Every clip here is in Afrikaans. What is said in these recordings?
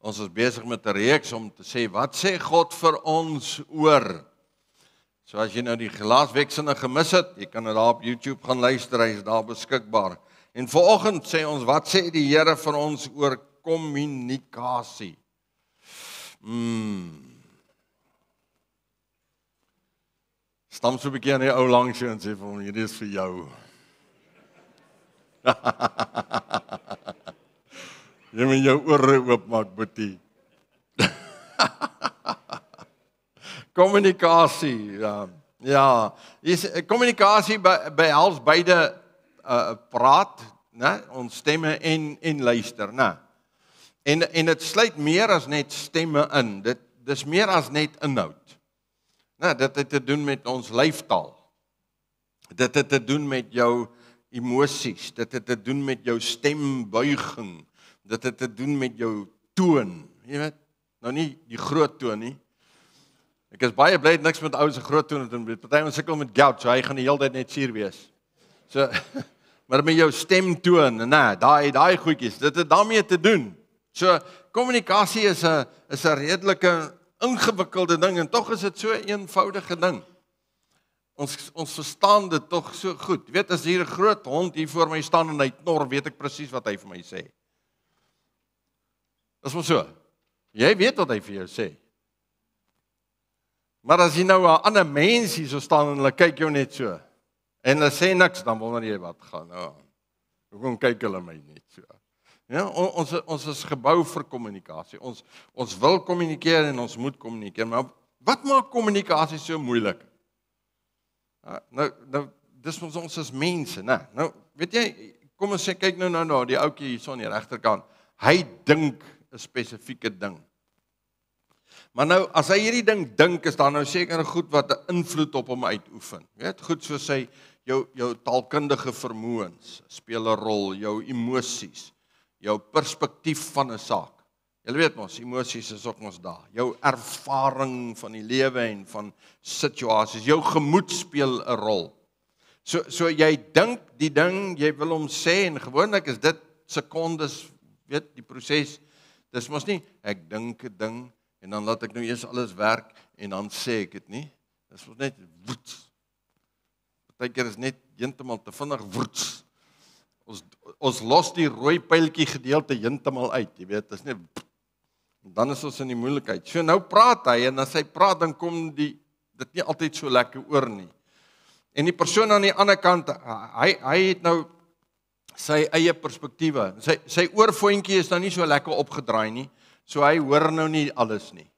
Ons is besig met 'n reeks om te sê, wat sê God vir ons oor? So as jy nou die laasweksinde gemis het, jy kan dit daar op YouTube gaan luister, hy is daar beskikbaar. En vanoggend sê ons, wat sê die Here vir ons oor kommunikasie? Stam so 'n bietjie aan die ou langs jou en sê vir hom, hierdie is vir jou. Jy moet jou ore oopmaak, Boetie. Kommunikasie, ja. Kommunikasie behels beide praat, né, ons stemme en luister, né. En dit sluit meer as net stemme in. Dis meer as net inhoud. Nou, dit het te doen met ons lyfstaal. Dit het te doen met jou emosies, dit het te doen met jou stembuiging, dit het te doen met jou toon, jy weet, nou nie die groot toon nie. Ek is baie bly niks met ouens se groot toon te doen, party ons sukkel met gout, so hy gaan die hele tyd net suur wees. So, maar met jou stemtoon, daai goedjies, dit het daarmee te doen. So, kommunikasie is 'n redelike ingewikkelde ding, en tog is dit so 'n eenvoudige ding. Ons verstaan dit tog so goed. Jy weet, as hier 'n groot hond hier voor my staan en hy knor, weet ek presies wat hy vir my sê. Dis maar so. Jy weet wat hy vir jou sê. Maar as jy nou 'n ander mens hier so staan en hulle kyk jou net so, en hulle sê niks, dan wonder jy wat gaan nou aan. Hoekom kyk hulle my net so? Ja, ons is gebou vir kommunikasie. Ons wil kommunikeer en ons moet kommunikeer, maar wat maak kommunikasie so moeilik? Nou, dis ons as mense, né? Nou, weet jy, kom ons sê, kyk nou, die ouetjie hier so aan die regterkant. Hy dink 'n spesifieke ding. Maar nou, as hy hierdie ding dink, is daar nou seker goed wat 'n invloed op hom uitoefen. Jy weet, goed soos sy jou taalkundige vermoëns speel 'n rol, jou emosies, jou perspektief van 'n saak. Julle weet mos, emosies is ook mos daar. Jou ervaring van die lewe en van situasies, jou gemoed speel 'n rol. So jy dink die ding, jy wil hom sê, en gewoonlik is dit sekondes, weet, die proses. Dis mos nie, ek dink 'n ding, en dan laat ek nou eers alles werk, en dan sê ek dit nie. Dis mos net woets. Partykeer is net heeltemal te vinnig woets. Ons los die rooi pyltjie gedeelte heeltemal uit, jy weet, dis net, dan is ons in die moeilikheid. So nou praat hy, en as hy praat, dan kom dit nie altyd so lekker oor nie. En die persoon aan die ander kant, hy het nou sy eie perspektiewe. Sy oorvoentjie is nou nie so lekker opgedraai nie, so hy hoor nou nie alles nie.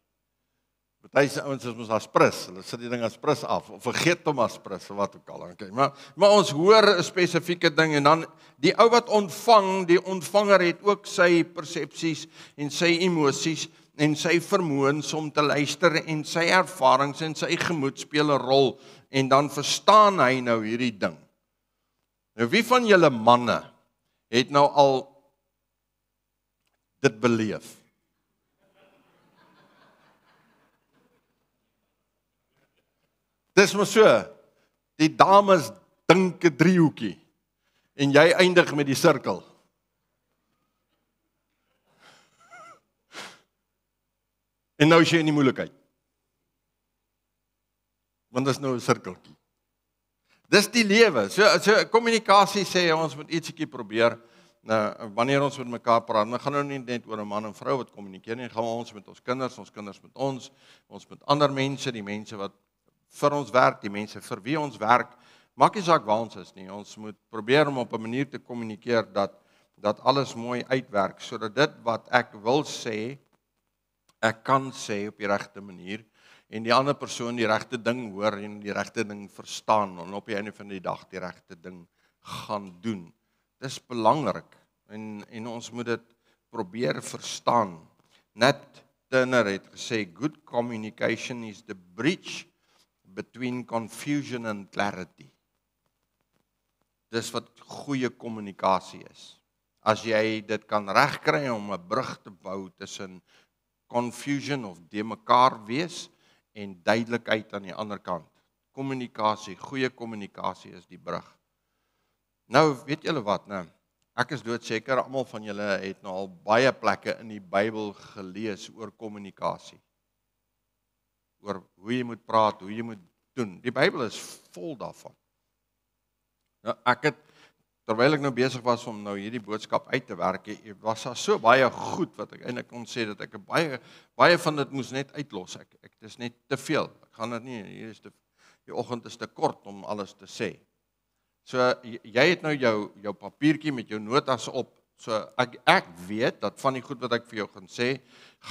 Party se ouens is mos as prins, hulle sit die ding as prins af, of vergeet hom as prins, of wat ook al. Okay. Maar ons hoor 'n spesifieke ding, en dan die ou wat ontvang, die ontvanger het ook sy persepsies, en sy emosies, en sy vermoëns om te luister, en sy ervarings, en sy gemoed speel 'n rol, en dan verstaan hy nou hierdie ding. Nou wie van julle manne het nou al dit beleef? Dis maar so, die dames dink 'n driehoekie, en jy eindig met die sirkel. En nou is jy in die moeilikheid. Want dis nou 'n sirkeltjie. Dis die lewe. So kommunikasie sê, ons moet ietsiekie probeer. Nou, wanneer ons met mekaar praat, dan gaan nou nie net oor 'n man en vrou wat kommunikeer nie, gaan ons met ons kinders met ons met ander mense, die mense wat vir ons werk, die mense vir wie ons werk, maak nie saak waar ons is nie. Ons moet probeer om op 'n manier te kommunikeer dat alles mooi uitwerk, sodat dit wat ek wil sê, ek kan sê op die regte manier, en die ander persoon die regte ding hoor en die regte ding verstaan, en op die einde van die dag die regte ding gaan doen. Dis belangrik, en ons moet dit probeer verstaan. Nat Turner het gesê, good communication is the bridge between confusion and clarity. Dis wat goeie kommunikasie is. As jy dit kan regkry om 'n brug te bou tussen confusion of de mekaar wees en duidelikheid aan die ander kant. Kommunikasie, goeie kommunikasie is die brug. Nou, weet julle wat, nou, Ek is doodseker, almal van julle het nou al baie plekke in die Bybel gelees oor kommunikasie. Oor hoe jy moet praat, hoe jy moet doen. Die Bybel is vol daarvan. Nou, ek het, terwyl ek nou besig was om nou hierdie boodskap uit te werk, was daar so baie goed wat ek eintlik kon sê, dat ek baie van dit moes net uitlos. Ek dis net te veel. Ek gaan dit nie, die oggend is te kort om alles te sê. So, jy het nou jou papiertjie met jou notas op. So, ek weet dat van die goed wat ek vir jou gaan sê,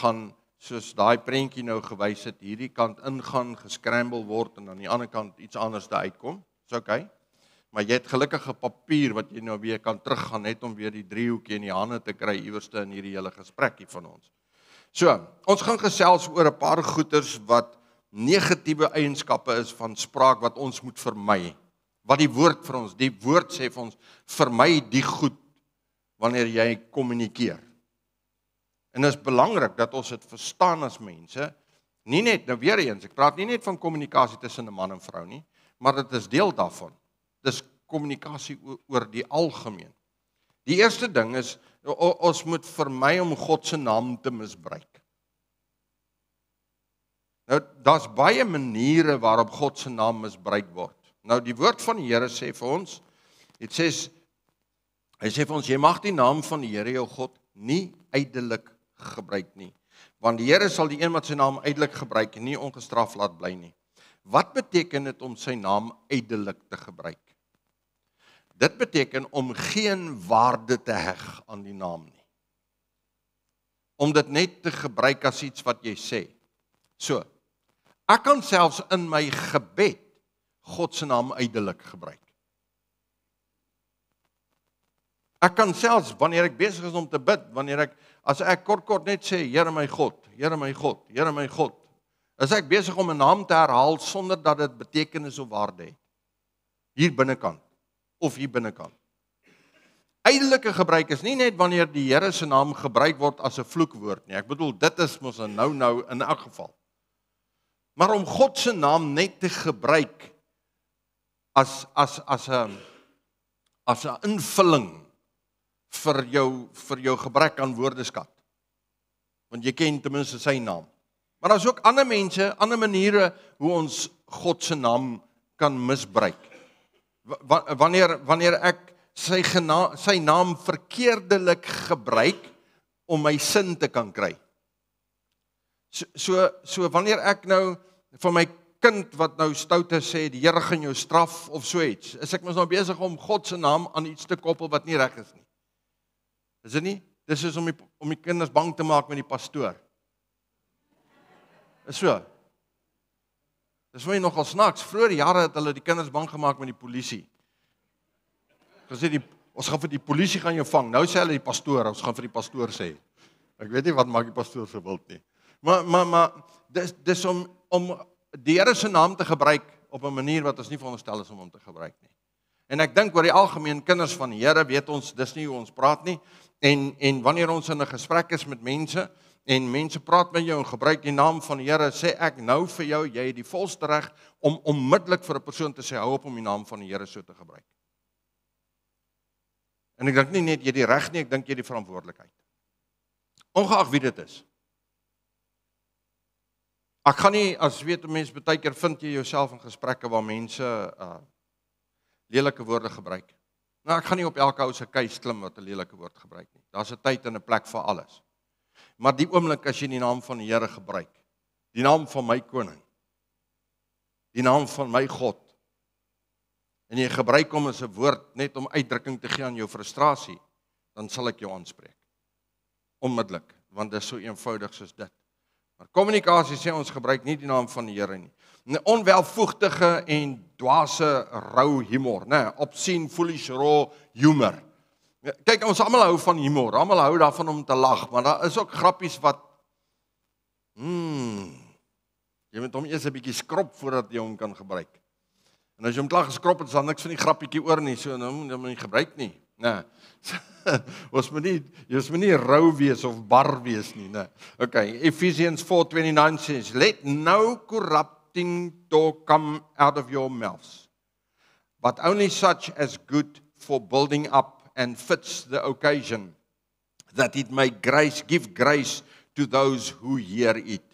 gaan soos daai prentjie nou gewys het, hierdie kant ingaan, gescramble word en aan die ander kant iets anders daar uitkom. Dis okay. Maar jy het gelukkige papier wat jy nou weer kan teruggaan, net om weer die driehoekie in die hande te kry, iewerste in hierdie hele gesprekkie van ons. So, ons gaan gesels oor 'n paar goeters wat negatiewe eienskappe is van spraak wat ons moet vermy. Wat die woord vir ons, die woord sê vir ons, vermy die goed wanneer jy kommunikeer. En dit is belangrik dat ons dit verstaan as mense, nie net, nou weer eens, ek praat nie net van kommunikasie tussen 'n man en vrou nie, maar dit is deel daarvan. Dis kommunikasie oor die algemeen. Die eerste ding is, ons moet vermy om God se naam te misbruik. Nou, daar's baie maniere waarop God se naam misbruik word. Nou, die woord van die Here sê vir ons, hy sê vir ons, jy mag die naam van die Here jou God nie ydelik gebruik nie. Want die Here sal die een wat sy naam ydelik gebruik en nie ongestraf laat bly nie. Wat beteken dit om sy naam ydelik te gebruik? Dit beteken om geen waarde te heg aan die naam nie. Om dit net te gebruik as iets wat jy sê. So, ek kan selfs in my gebed God se naam ydelik gebruik. Ek kan selfs, wanneer ek besig is om te bid, as ek kort net sê, Here my God, Here my God, Here my God, is ek besig om 'n naam te herhaal sonder dat dit betekenis of waarde het. Hier binnekant, of hier binnekant. Ydelike gebruik is nie net wanneer die Here se naam gebruik word as 'n vloekwoord nie. Ek bedoel, dit is mos nou in elk geval. Maar om God se naam net te gebruik as 'n invulling vir jou gebrek aan woordeskat. Want jy ken ten minste sy naam. Maar daar's ook ander mense, ander maniere hoe ons God se naam kan misbruik. Wanneer ek sy naam verkeerdelik gebruik om my sin te kan kry. So wanneer ek nou van my kind wat nou stoute sê, die Here gaan jou straf of so iets, is ek mos nou besig om God se naam aan iets te koppel wat nie reg is nie. Is dit nie? Dis soos om die kinders bang te maak met die pastoor. Is so. Dis vir my nogal snaaks. Vroeger jare het hulle die kinders bang gemaak met die polisie. Gesê ons gaan vir die polisie gaan jou vang. Nou sê hulle die pastoor, ons gaan vir die pastoor sê. Ek weet nie wat maak die pastoor so wild nie. Maar dis om die Here se naam te gebruik op 'n manier wat ons nie veronderstel is om hom te gebruik nie. En ek dink oor die algemeen kinders van die Here weet ons, dis nie hoe ons praat nie. En wanneer ons in 'n gesprek is met mense, en mense praat met jou en gebruik die naam van die Here, sê ek nou vir jou, jy het die volste reg om onmiddellik vir 'n persoon te sê, hou op om die naam van die Here so te gebruik. En ek dink nie net jy die reg nie, ek dink jy die verantwoordelikheid. Ongeag wie dit is. Ek gaan nie, as weet mense, baie keer vind jy jouself in gesprekke waar mense lelike woorde gebruik. Nou, ek gaan nie op elke ou se keus klim wat 'n lelike woord gebruik nie. Daar's 'n tyd en 'n plek vir alles. Maar die oomblik as jy die naam van die Here gebruik, die naam van my koning, die naam van my God, en jy gebruik hom as 'n woord net om uitdrukking te gee aan jou frustrasie, dan sal ek jou aanspreek. Onmiddellik, want dit is so eenvoudig soos dit. Maar kommunikasie sê ons gebruik nie die naam van die Here nie. Onwelvoegtige en dwaase rou humor, obscene, foolish, raw humor. Kyk, ons almal hou van humor, almal hou daarvan om te lag, maar daar is ook grappies wat jy moet hom eers 'n bietjie skrop voordat jy hom kan gebruik. En as jy hom klaar geskrop het, is daar niks van die grappietjie oor nie, so nou moet jy hom nie gebruik nie. Ons moet nie rou wees of bar wees nie. Okay, Ephesians 4:29 says, let no corrupting talk come out of your mouths, but only such as good for building up and fits the occasion, that it may give grace to those who hear it.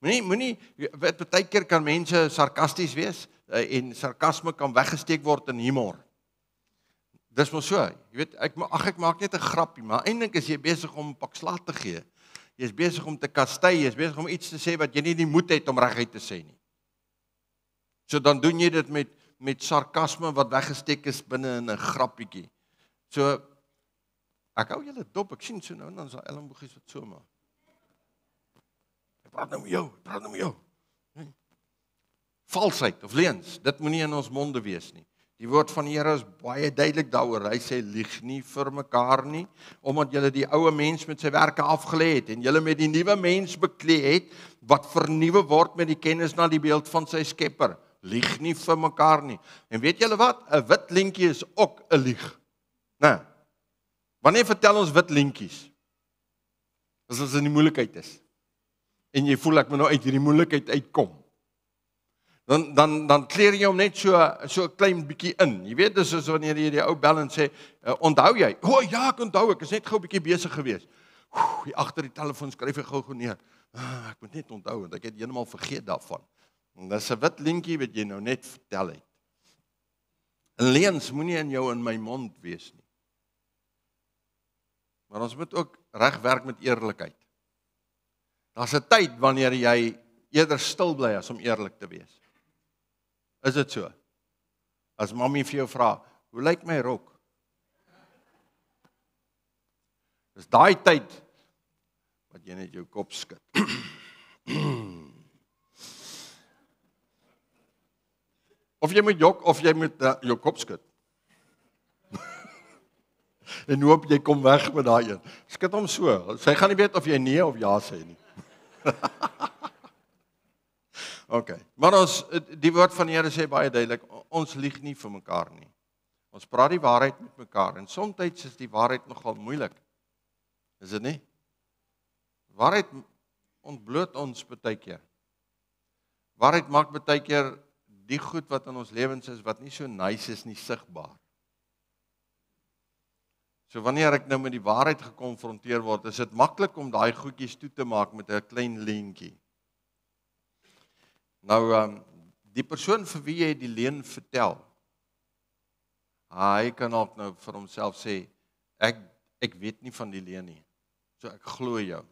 Moenie, baie keer kan mense sarkasties wees, en sarkasme kan weggesteek word in humor. Dis maar so, jy weet, ek maak net 'n grappie, maar eintlik is jy besig om 'n pak slaag te gee. Jy is besig om te kastei, jy is besig om iets te sê wat jy nie die moed het om reguit te sê nie. So dan doen jy dit met sarkasme wat weggesteek is binne in 'n grappietjie. So, ek hou julle dop, ek sien so nou en dan is daar elmboegies wat so maak. Ek praat nou met jou. Valsheid of leuns, dit moenie in ons monde wees nie. Die woord van die Here is baie duidelik daaroor. Hy sê lieg nie vir mekaar nie, omdat julle die ou mens met sy werke afgelê het en julle met die nuwe mens beklee het wat vernuwe word met die kennis na die beeld van sy Skepper. Lieg nie vir mekaar nie. En weet julle wat? 'n Wit lintjie is ook 'n lieg. Nee. Wanneer vertel ons wit lintjies? As ons in die moeilikheid is. En jy voel ek moet nou uit hierdie moeilikheid uitkom. Dan kleer jy hom net so 'n klein bietjie in. Jy weet, dis soos wanneer jy die ou bel en sê, onthou jy? Ja, ek onthou, ek is net gou 'n bietjie besig gewees. Hier agter die telefoon skryf ek gou neer. Ek moet net onthou, want ek het heeltemal vergeet daarvan. En dis 'n wit lintjie wat jy nou net vertel het. En leuns moenie in jou en my mond wees nie. Maar ons moet ook reg werk met eerlikheid. Daar's 'n tyd wanneer jy eerder stil bly as om eerlik te wees. Is dit so? As mammie vir jou vra, hoe lyk my rok? Dis daai tyd wat jy net jou kop skud. Of jy moet jok, of jy moet jou kop skud. En hoop jy kom weg met daai een. Skud hom so. Sy gaan nie weet of jy nee of ja sê nie. Okay, maar die woord van die Here sê baie duidelik, ons lieg nie vir mekaar nie. Ons praat die waarheid met mekaar, en soms is die waarheid nogal moeilik. Is dit nie? Waarheid ontbloot ons baie keer. Waarheid maak baie keer die goed wat in ons lewens is, wat nie so nice is nie, sigbaar. So wanneer ek nou met die waarheid gekonfronteer word, is dit maklik om daai goedjies toe te maak met 'n klein leentjie. Nou, die persoon vir wie jy die leuen vertel, hy kan ook nou vir homself sê, ek weet nie van die leuen nie, so ek glo jou.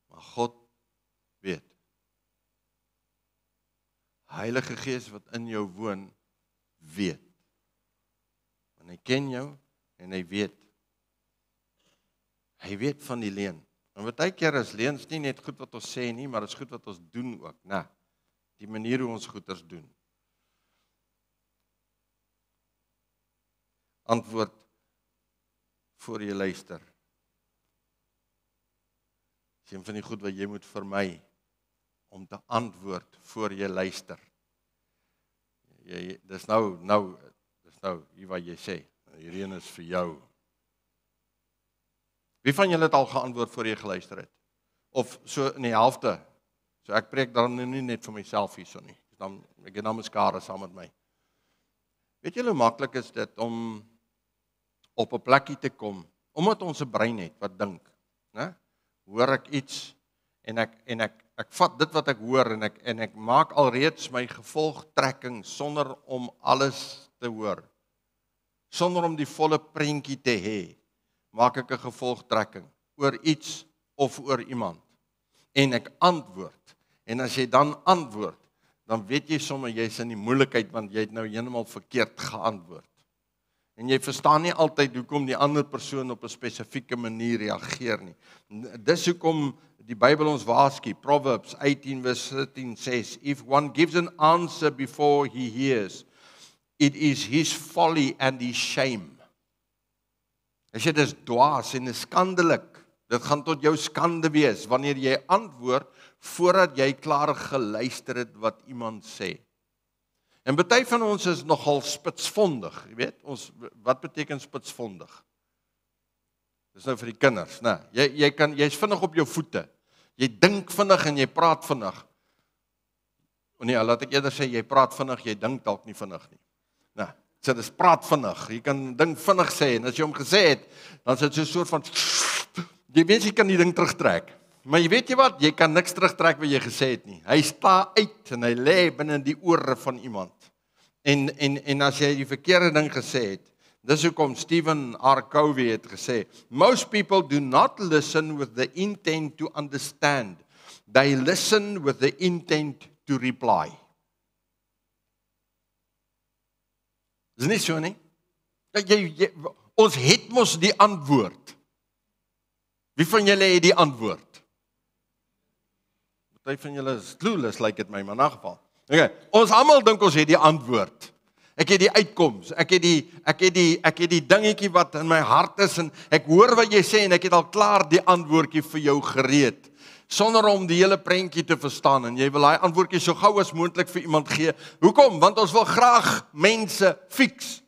Maar God weet. Heilige Gees wat in jou woon, weet. En hy ken jou, en hy weet. Hy weet van die leuen. En baie keer is leuns nie net goed wat ons sê nie, maar is goed wat ons doen ook, né? Die manier hoe ons goeders doen. Antwoord voor jy luister. Dis een van die goed wat jy moet vermy, om te antwoord voor jy luister. Dis nou, hier wat jy sê, hierdie een is vir jou. Wie van julle het al geantwoord voor jy geluister het? Of so in die helfte? So ek preek dan nie net vir myself hierso nie. Ek het dan my skare saam met my. Weet julle hoe maklik is dit om op 'n plekkie te kom, omdat ons 'n brein het wat dink, né? Hoor ek iets en ek vat dit wat ek hoor en ek maak alreeds my gevolgtrekking sonder om alles te hoor. Sonder om die volle prentjie te hê, maak ek 'n gevolgtrekking oor iets of oor iemand. En ek antwoord. En as jy dan antwoord, dan weet jy sommer jy's in die moeilikheid want jy het nou heeltemal verkeerd geantwoord. En jy verstaan nie altyd hoekom die ander persoon op 'n spesifieke manier reageer nie. Dis hoekom die Bybel ons waarsku. Proverbs 18:13 says, if one gives an answer before he hears, it is his folly and his shame. As jy dis dwaas en is skandelik, dit gaan tot jou skande wees, wanneer jy antwoord, voordat jy klaar geluister het wat iemand sê. En baie van ons is nogal spitsvondig, jy weet, wat beteken spitsvondig? Dis nou vir die kinders, né? Jy's vinnig op jou voete, jy dink vinnig en jy praat vinnig. Nee, laat ek eerder sê, jy praat vinnig, jy dink dalk nie vinnig nie. Nou, So dis praat vinnig. Jy kan ding vinnig sê en as jy hom gesê het, dan is dit so 'n soort van jy weet jy kan die ding terugtrek. Maar jy weet jy wat, jy kan niks terugtrek wat jy gesê het nie. Hy staan uit en hy lê binne die ore van iemand. En as jy die verkeerde ding gesê het, dis hoekom Stephen R. Covey het gesê, most people do not listen with the intent to understand. They listen with the intent to reply. Dis nie so nie. Ons het mos die antwoord. Wie van julle het die antwoord? Party van julle is clueless, like dit my, maar in 'n geval. Okay, ons almal dink ons het die antwoord. Ek het die uitkoms, ek het die dingetjie wat in my hart is en ek hoor wat jy sê en ek het al klaar die antwoordjie vir jou gereed. Sonder om die hele prentjie te verstaan en jy wil daai antwoordjie so gou as moontlik vir iemand gee. Hoekom? Want ons wil graag mense fix.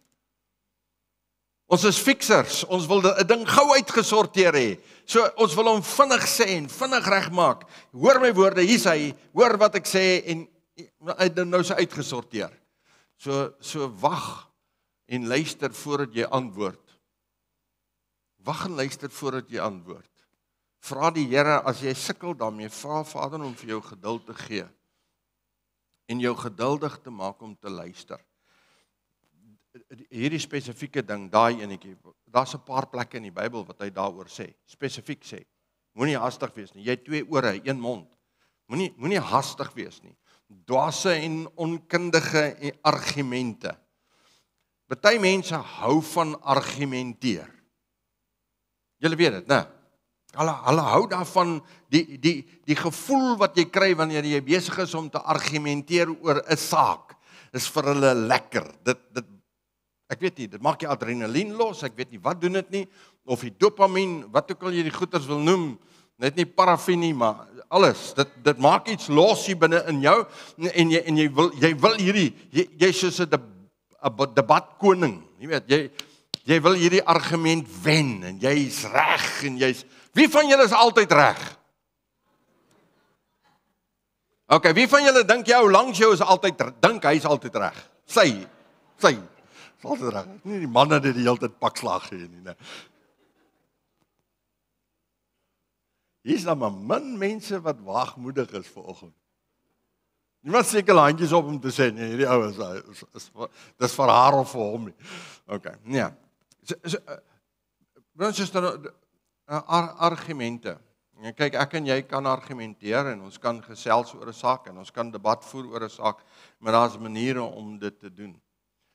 Ons is fixers, ons wil 'n ding gou uitgesorteer hê. So ons wil hom vinnig sê en vinnig regmaak. Hoor my woorde, hier's hy, hoor wat ek sê en hy het nou so uitgesorteer. So wag en luister voordat jy antwoord. Wag en luister voordat jy antwoord. Vra die Here as jy sukkel daarmee, vra Vader om vir jou geduld te gee en jou geduldig te maak om te luister. Hierdie spesifieke ding, daai enetjie, daar's 'n paar plekke in die Bybel wat hy daaroor sê, spesifiek sê. Moenie hastig wees nie. Jy het 2 ore, 1 mond. Moenie hastig wees nie. Dwaase en onkundige argumente. Party mense hou van argumenteer. Julle weet dit, né? Hulle hou daarvan die gevoel wat jy kry wanneer jy besig is om te argumenteer oor 'n saak. Is vir hulle lekker. Ek weet nie, dit maak jy adrenalien los, ek weet nie wat doen dit nie, of die dopamien, wat ook al jy die goeters wil noem, net nie parafin nie, maar alles, dit maak iets los hier binne in jou, en jy wil hierdie, jy's soos 'n debatkoning, jy weet, jy wil hierdie argument wen, en jy's reg, en wie van julle is altyd reg? Okay, wie van julle dink jou langs jou is altyd, dink hy is altyd reg? Sy, is altyd reg. Nie die manne wat die hele tyd pakslag gee nie, né? Hier is dan maar min mense wat waagmoedig is vanoggend. Niemand seker handjies op om te sê, nee, hierdie ou dis vir haar of vir hom nie. Okay, nee. Ons is dan argumente. Kyk, ek en jy kan argumenteer en ons kan gesels oor 'n saak en ons kan debat voer oor 'n saak, maar daar's maniere om dit te doen.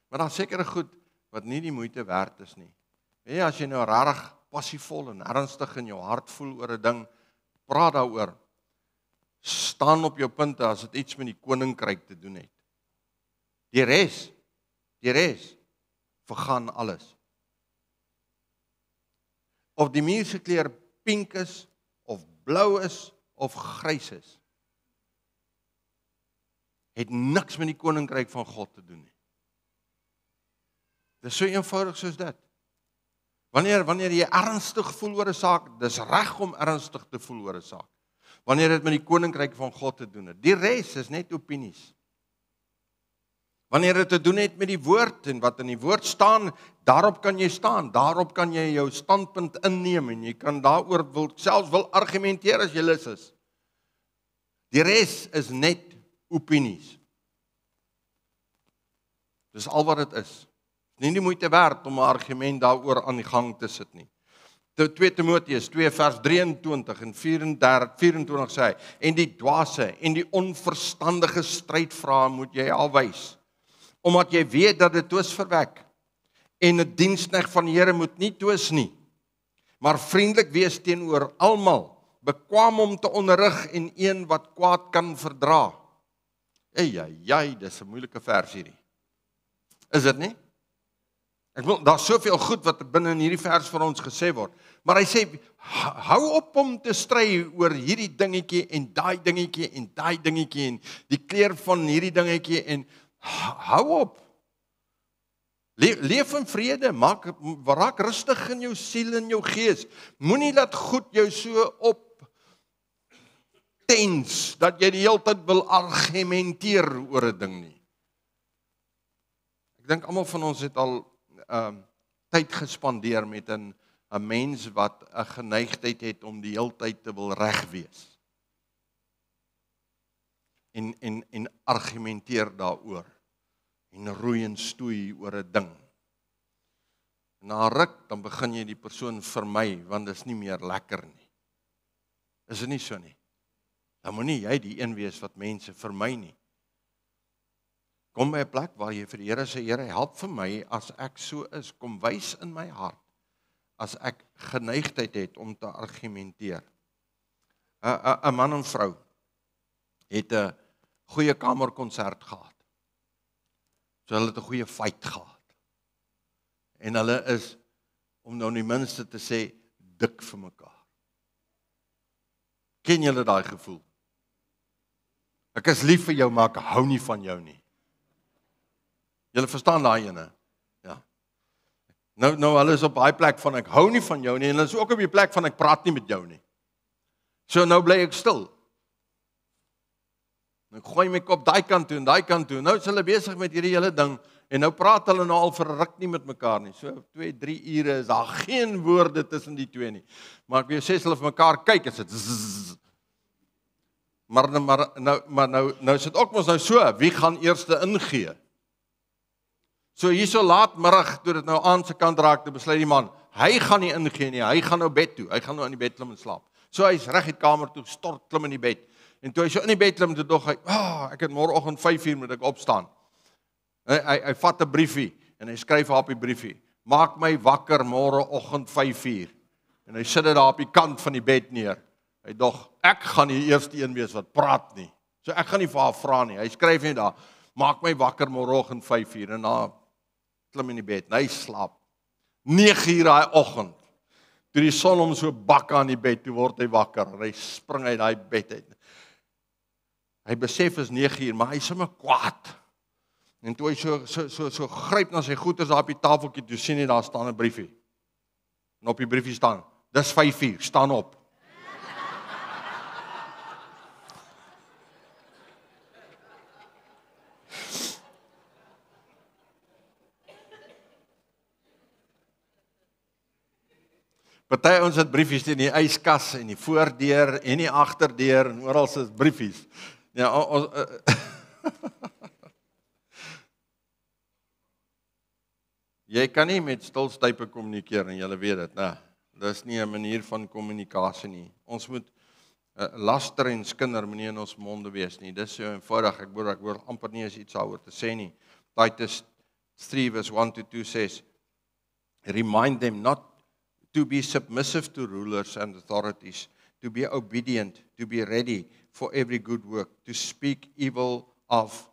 Maar daar's sekere goed wat nie die moeite werd is nie. Ja, as jy nou regtig passievol en ernstig in jou hart voel oor 'n ding, praat daaroor. Staan op jou punte as dit iets met die koninkryk te doen het. Die res vergaan alles. Of die muur se kleur pink is, of blou is, of grys is, het niks met die koninkryk van God te doen nie. Dit is so eenvoudig soos dit. Wanneer jy ernstig voel oor 'n saak, dis reg om ernstig te voel oor 'n saak. Wanneer dit met die koninkryk van God te doen het. Die res is net opinies. Wanneer dit te doen het met die woord en wat in die woord staan, daarop kan jy staan, daarop kan jy jou standpunt inneem en jy kan daaroor selfs wil argumenteer as jy lus is. Die res is net opinies. Dis al wat dit is. Nie die moeite werd om 'n argument daaroor aan die gang te sit nie. 2 Timoteus 2 vers 23 en 24 sê hy, en die dwaase en die onverstandige strydvrae moet jy afwys, omdat jy weet dat dit twis verwek, en 'n diensknegt van die Here moet nie twis nie, maar vriendelik wees teenoor almal, bekwam om te onderrig en een wat kwaad kan verdra. Dis 'n moeilike vers hierdie. Is dit nie? Daar's soveel goed wat binne in hierdie vers vir ons gesê word. Maar hy sê, hou op om te stry oor hierdie dingetjie en daai dingetjie en daai dingetjie en die kleur van hierdie dingetjie en hou op. Leef in vrede, raak rustig in jou siel en jou gees. Moenie laat goed jou so op tens dat jy die hele tyd wil argumenteer oor 'n ding nie. dink almal van ons het al tyd gespandeer met 'n mens wat 'n geneigtheid het om die hele tyd te wil reg wees. En argumenteer daaroor. En roei en stoei oor 'n ding. Na 'n ruk, dan begin jy die persoon vermy, want dit is nie meer lekker nie. Is dit nie so nie? Dan moet nie jy die een wees wat mense vermy nie. Kom by 'n plek waar jy vir die Here sê, Here, help vir my as ek so is, kom wys in my hart, as ek geneigtheid het om te argumenteer. 'n Man en vrou het 'n goeie kamerkonsert gehad. So hulle het 'n goeie fight gehad. En hulle is, om nou die minste te sê, dik vir mekaar. Ken julle daai gevoel? Ek is lief vir jou, maar ek hou nie van jou nie. Julle verstaan daai ene? Ja. Nou hulle is op daai plek van ek hou nie van jou nie, en hulle is ook op die plek van ek praat nie met jou nie. So nou bly ek stil. Ek gooi my kop daai kant toe en daai kant toe. Nou is hulle besig met hierdie hele ding, en nou praat hulle nou al vir 'n ruk nie met mekaar nie. So 2-3 ure is daar geen woorde tussen die twee nie. Maar ek wil sê, as hulle vir mekaar kyk, is dit zzz. Maar nou is dit ook mos nou so, wie gaan eerste ingee? So hierso laatmiddag, toe dit nou aan se kant raak, te besluit die man, hy gaan nie ingee nie, hy gaan nou bed toe, hy gaan nou in die bed klim en slaap. So hy's reg in die kamer toe, stort klim in die bed. En toe hy so in die bed klim, toe dog hy, ek het môreoggend 5 uur moet ek opstaan. Hy vat 'n briefie, en hy skryf op die briefie, maak my wakker môreoggend 5 uur. En hy sit dit daar op die kant van die bed neer. Hy dog, ek gaan die eerste een wees wat praat nie. So ek gaan nie vir haar vra nie. Hy skryf net daar, maak my wakker môreoggend 5 uur. En dan klim in die bed, en hy slaap. 9 uur daai oggend, toe die son hom so bak aan die bed, toe word hy wakker, en hy spring uit daai bed uit. Hy besef is 9 uur, maar hy is sommer kwaad. En toe hy so gryp na sy goeders daar op die tafeltjie, toe sien hy daar staan 'n briefie. En op die briefie staan, dis 5 uur, staan op. Party ons het briefies in die yskas en die voordeur en die agterdeur en oral is briefies. Ja, jy kan nie met stilstype kommunikeer en julle weet dit, nee. Dis nie 'n manier van kommunikasie nie. Ons moet laster en skinder moenie in ons monde wees nie. Dis so eenvoudig, ek hoor amper nie eens iets daaroor te sê nie. Titus 3:1-2 says, remind them not to be submissive to rulers and authorities, to be obedient, to be ready for every good work, to speak evil of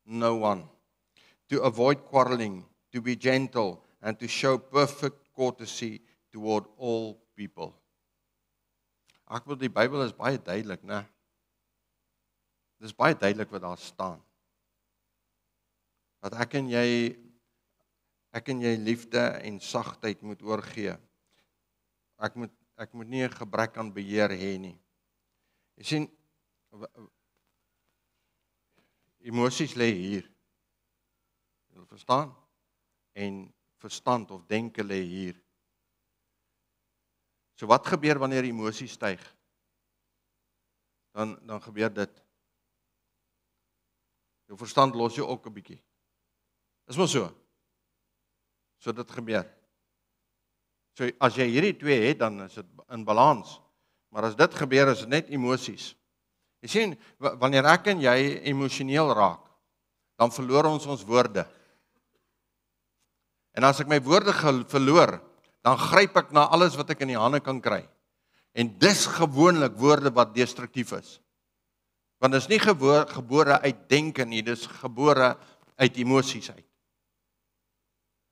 no one, to avoid quarreling, to be gentle, and to show perfect courtesy toward all people. Ek wil die Bybel is baie duidelik, né? Dis baie duidelik wat daar staan. Dat ek en jy liefde en sagtheid moet oorgee. Ek moet nie 'n gebrek aan beheer hê nie. Jy sien, emosies lê hier. Jy verstaan? En verstand of denke lê hier. So wat gebeur wanneer emosies styg? Dan gebeur dit. Jou verstand los jou ook 'n bietjie. Is maar so. So dit gebeur. So as jy hierdie twee het, dan is dit in balans. Maar as dit gebeur, is dit net emosies. Jy sien, wanneer ek en jy emosioneel raak, dan verloor ons woorde. En as ek my woorde verloor, dan gryp ek na alles wat ek in die hande kan kry. En dis gewoonlik woorde wat destruktief is. Want dit is nie gebore uit denke nie, dis gebore uit emosies uit.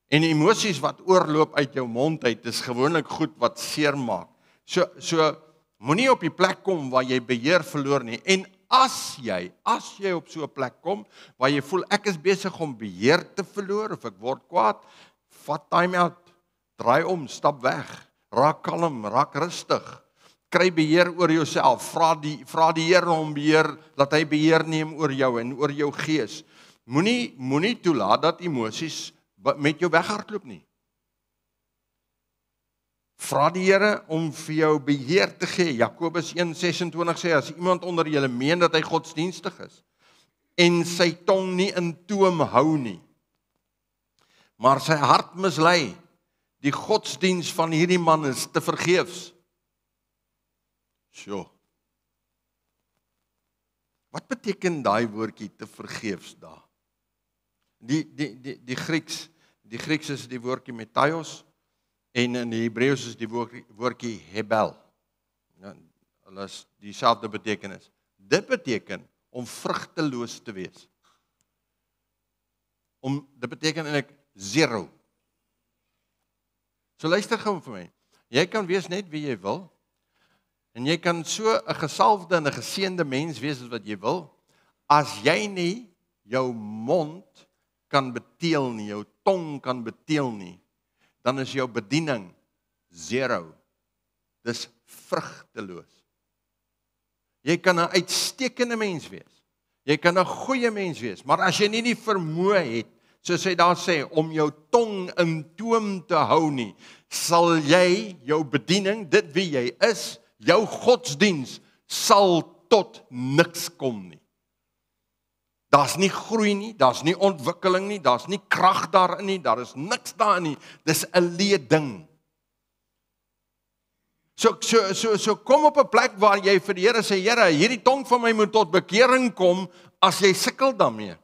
En emosies wat oorloop uit jou mond uit, is gewoonlik goed wat seer maak. So moenie op die plek kom waar jy beheer verloor nie. En as jy op so 'n plek kom waar jy voel ek is besig om beheer te verloor of ek word kwaad, vat time out, draai om, stap weg, raak kalm, raak rustig. Kry beheer oor jouself, vra die Here om beheer, dat hy beheer neem oor jou en oor jou gees. Moenie toelaat dat emosies met jou weghardloop nie. Vra die Here om vir jou beheer te gee. Jakobus 1:26 sê, as iemand onder julle meen dat hy godsdienstig is, en sy tong nie in toom hou nie, maar sy hart mislei, die godsdiens van hierdie man is te vergeefs. Sjoe. Wat beteken daai woordjie te vergeefs daar? Die Grieks is die woordjie metaios, en in die Hebreëus is die woordjie hebel. Hulle is dieselfde betekenis. Dit beteken om vrugteloos te wees. Dit beteken eintlik 0. So luister gou vir my. Jy kan wees net wie jy wil, en jy kan so 'n gesalfde en 'n geseënde mens wees as wat jy wil, as jy nie jou mond kan beteel nie, jou tong kan beteel nie, dan is jou bediening 0. Dis vrugteloos. Jy kan 'n uitstekende mens wees. Jy kan 'n goeie mens wees, maar as jy nie die vermoë het, soos hy daar sê, om jou tong in toom te hou nie, sal jy jou bediening, dit wie jy is, jou godsdiens, sal tot niks kom nie. Daar's nie groei nie, daar's nie ontwikkeling nie, daar's nie krag daarin nie, daar is niks daarin nie, dis 'n leë ding. So kom op 'n plek waar jy vir die Here sê, Here, hierdie tong van my moet tot bekering kom, as jy sukkel daarmee.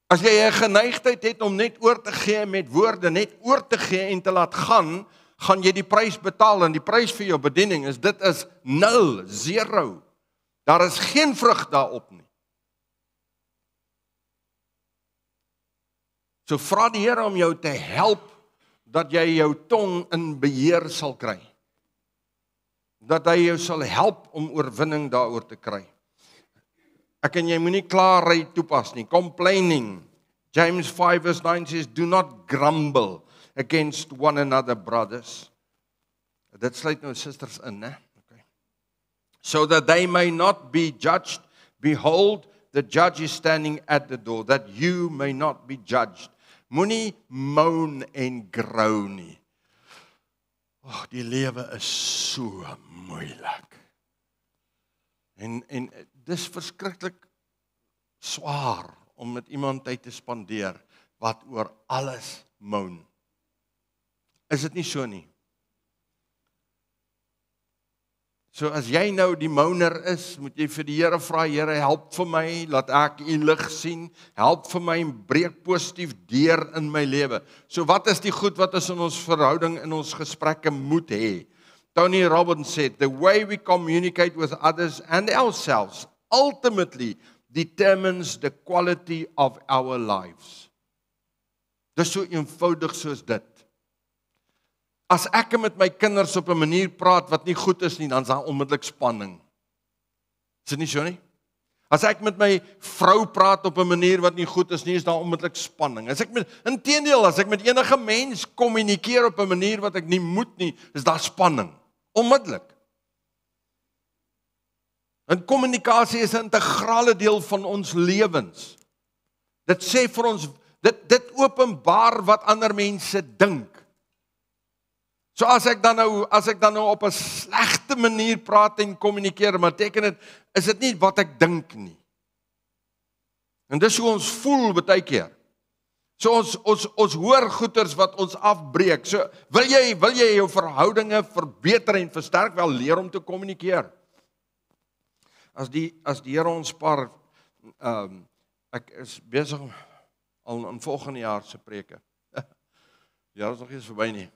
As jy 'n geneigtheid het om net oor te gee met woorde, net oor te gee en te laat gaan, gaan jy die prys betaal, en die prys vir jou bediening is, dit is 0, 0. Daar is geen vrug daarop nie. So vra die Here om jou te help, dat jy jou tong in beheer sal kry. Dat hy jou sal help om oorwinning daaroor te kry. Ek en jy moenie klaarry toepas nie. Complaining. James 5:9 says, do not grumble against one another, brothers. Dit sluit nou susters in, né? Okay. So that they may not be judged. Behold, the judge is standing at the door, that you may not be judged. Moenie moan en grou nie. Die lewe is so moeilik. En dis verskriklik swaar om met iemand tyd te spandeer wat oor alles moan. Is dit nie so nie? So as jy nou die moaner is, moet jy vir die Here vra, Here, help vir my, laat ek u lig sien, help vir my, breek positief deur in my lewe. So wat is die goed wat ons in ons verhouding, in ons gesprekke moet hê? Tony Robbins said, the way we communicate with others and ourselves ultimately determines the quality of our lives. Dis so eenvoudig soos dit. As ek met my kinders op 'n manier praat wat nie goed is nie, dan is daar onmiddellik spanning. Is dit nie so nie? As ek met my vrou praat op 'n manier wat nie goed is nie, is daar onmiddellik spanning. Inteendeel, as ek met enige mens kommunikeer op 'n manier wat ek nie moet nie, is daar spanning. Onmiddellik. En kommunikasie is 'n integrale deel van ons lewens. Dit sê vir ons, dit openbaar wat ander mense dink. So as ek dan nou op 'n slegte manier praat en kommunikeer, maar beteken dit, is dit nie wat ek dink nie. En dis hoe ons voel baie keer. So ons hoor goeters wat ons afbreek. So wil jy jou verhoudinge verbeter en versterk, wel leer om te kommunikeer. As die Here ons paar, ek is besig al in volgende jaar se preke. Ja, is nog eens verby nie.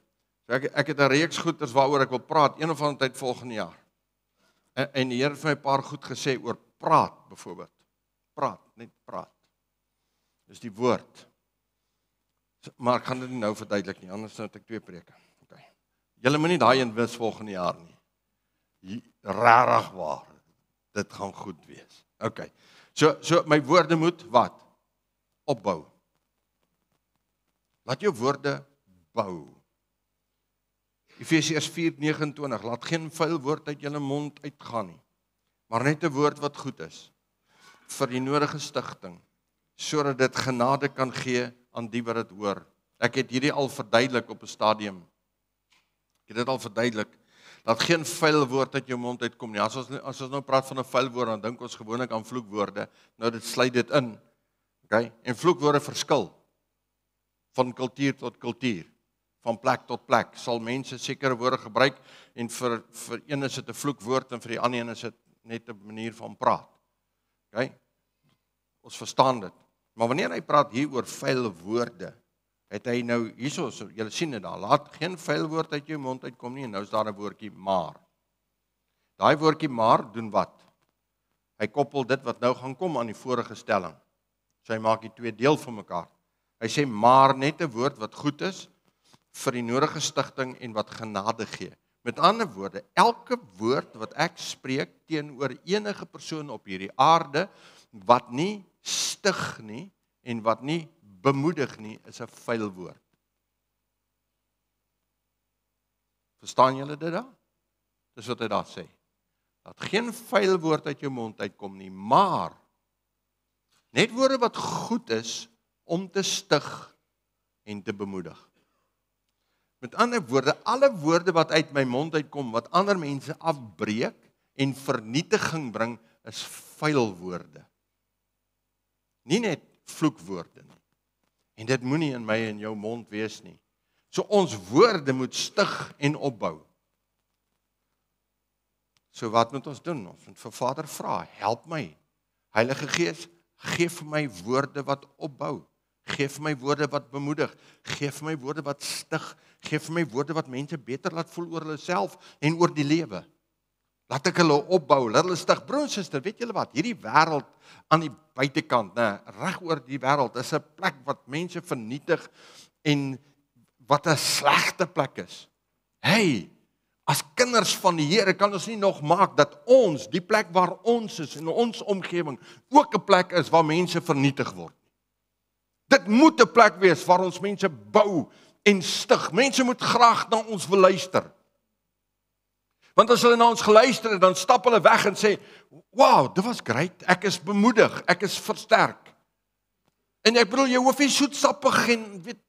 So ek het 'n reeks goeters waaroor ek wil praat, een of ander tyd volgende jaar. En die Here het vir my 'n paar goed gesê oor praat, byvoorbeeld. Net praat. Dis die woord. Maar ek gaan dit nie nou verduidelik nie, anders nou het ek 2 preke. Okay. Julle moenie daai een mis volgende jaar nie. Rarig waar. Dit gaan goed wees. Okay. So my woorde moet wat? Opbou. Laat jou woorde bou. Efesiërs 4:29, laat geen vuil woord uit julle mond uitgaan nie, maar net 'n woord wat goed is, vir die nodige stigting, sodat dit genade kan gee aan die wat dit hoor. Ek het hierdie al verduidelik op 'n stadium. Ek het dit al verduidelik, dat geen vuil woord uit jou mond uitkom nie. As ons nou praat van 'n vuil woord, dan dink ons gewoonlik aan vloekwoorde. Nou dit sluit dit in. Okay? En vloekwoorde verskil van kultuur tot kultuur, van plek tot plek. Sal mense sekere woorde gebruik en vir een is dit 'n vloekwoord en vir die ander een is dit net 'n manier van praat. Okay? Ons verstaan dit. Maar wanneer hy praat hier oor vuil woorde, het hy nou hierso, julle sien dit daar, laat geen vuil woord uit jou mond uitkom nie, en nou is daar 'n woordjie maar. Daai woordjie maar doen wat? Hy koppel dit wat nou gaan kom aan die vorige stelling. So hy maak die twee deel van mekaar. Hy sê maar net 'n woord wat goed is vir die nodige stigting en wat genade gee. Met ander woorde, elke woord wat ek spreek teenoor enige persoon op hierdie aarde wat nie stig nie en wat nie bemoedig nie, is 'n vuil woord. Verstaan julle dit daar? Dis wat hy daar sê. Dat geen vuil woord uit jou mond uitkom nie, maar net woorde wat goed is om te stig en te bemoedig. Met ander woorde, alle woorde wat uit my mond uitkom, wat ander mense afbreek en vernietiging bring, is vuil woorde. Nie net vloekwoorde nie. En dit moenie in my en jou mond wees nie. So ons woorde moet stig en opbou. So wat moet ons doen? Ons moet vir Vader vra, help my. Heilige Gees, gee vir my woorde wat opbou. Gee vir my woorde wat bemoedig. Gee vir my woorde wat stig. Gee vir my woorde wat mense beter laat voel oor hulle self en oor die lewe. Laat ek hulle opbou, laat hulle stig. Broer en suster, weet julle wat? Hierdie wêreld aan die buitekant, reg oor die wêreld, is 'n plek wat mense vernietig en wat 'n slegte plek is. Hey, as kinders van die Here kan ons nie nog maak dat ons, die plek waar ons is in ons omgewing, ook 'n plek is waar mense vernietig word. Dit moet 'n plek wees waar ons mense bou en stig. Mense moet graag na ons wil luister. Want as hulle na ons geluister het, dan stap hulle weg en sê, wow, dit was great, ek is bemoedig, ek is versterk. En ek bedoel, jy hoef nie soetsappig en weet,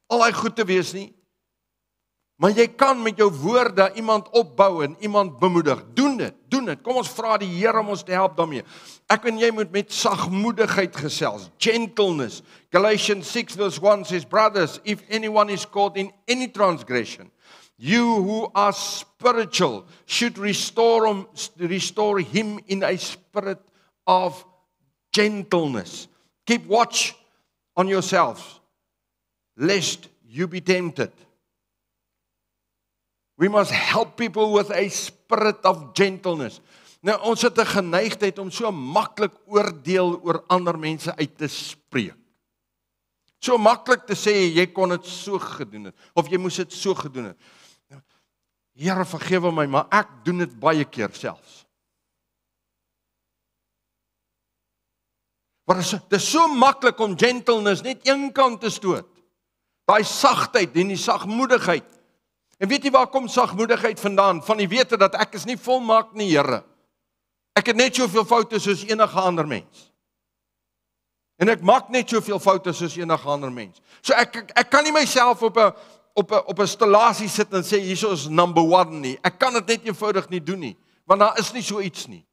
al die goed te wees nie. Maar jy kan met jou woorde iemand opbou en iemand bemoedig. Doen dit. Kom ons vra die Here om ons te help daarmee. Ek en jy moet met sagmoedigheid gesels, gentleness. Galatians 6 verse 1 says, brothers, if anyone is caught in any transgression, you who are spiritual should restore him in a spirit of gentleness. Keep watch on yourselves, lest you be tempted. We must help people with a spirit of gentleness. Nou, ons het 'n geneigtheid om so maklik oordeel oor ander mense uit te spreek. So maklik te sê, jy kon dit so gedoen het, of jy moes dit so gedoen het. Here, vergewe my, maar ek doen dit baie keer selfs. Maar dit is so maklik om gentleness net een kant te stoot. Daai sagtheid en die sagmoedigheid. En weet jy waar kom sagmoedigheid vandaan? Van die wete dat ek is nie volmaak nie, Here. Ek het net soveel foute soos enige ander mens. En ek maak net soveel foute soos enige ander mens. So ek kan nie myself op 'n stellasie sit en sê hierso is number 1 nie. Ek kan dit net eenvoudig nie doen nie, want daar is nie so iets nie.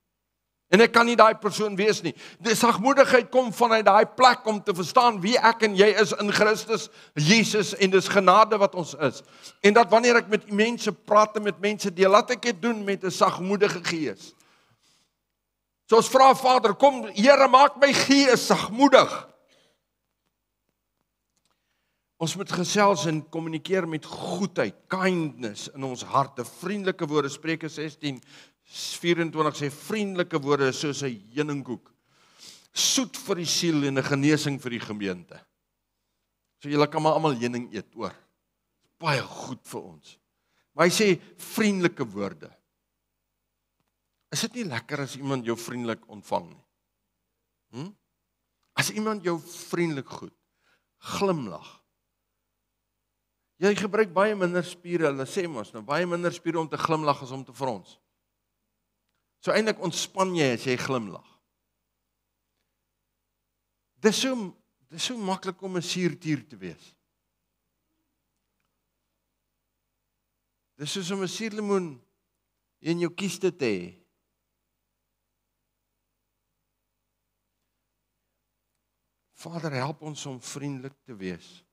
En ek kan nie daai persoon wees nie. Die sagmoedigheid kom vanuit daai plek om te verstaan wie ek en jy is in Christus Jesus en dis genade wat ons is. En dat wanneer ek met mense praat en met mense deel, laat ek dit doen met 'n sagmoedige gees. So ons vra Vader, kom Here, maak my gees sagmoedig. Ons moet gesels en kommunikeer met goedheid, kindness in ons harte, vriendelike woorde. Spreuke 16:24 sê vriendelike woorde is soos 'n heuningkoek, soet vir die siel en 'n genesing vir die gemeente. So julle kan maar almal heuning eet hoor. Baie goed vir ons. Maar hy sê vriendelike woorde. Is dit nie lekker as iemand jou vriendelik ontvang nie? As iemand jou vriendelik goed, glimlag. Jy gebruik baie minder spiere, hulle sê mos, nou baie minder spiere om te glimlag as om te frons. So eintlik ontspan jy as jy glimlag. Dis so maklik om 'n suurtier te wees. Dis soos om 'n suurlemoen in jou kieste te hê. Vader, help ons om vriendelik te wees.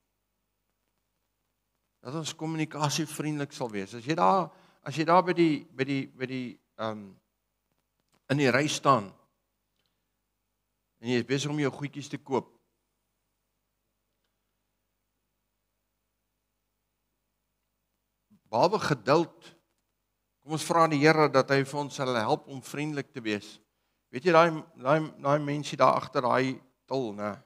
Dat ons kommunikasie vriendelik sal wees. As jy daar by die in die ry staan en jy is besig om jou goedjies te koop. Behalwe geduld, kom ons vra die Here dat hy vir ons sal help om vriendelik te wees. Weet jy, daai mensie daar agter daai til, né,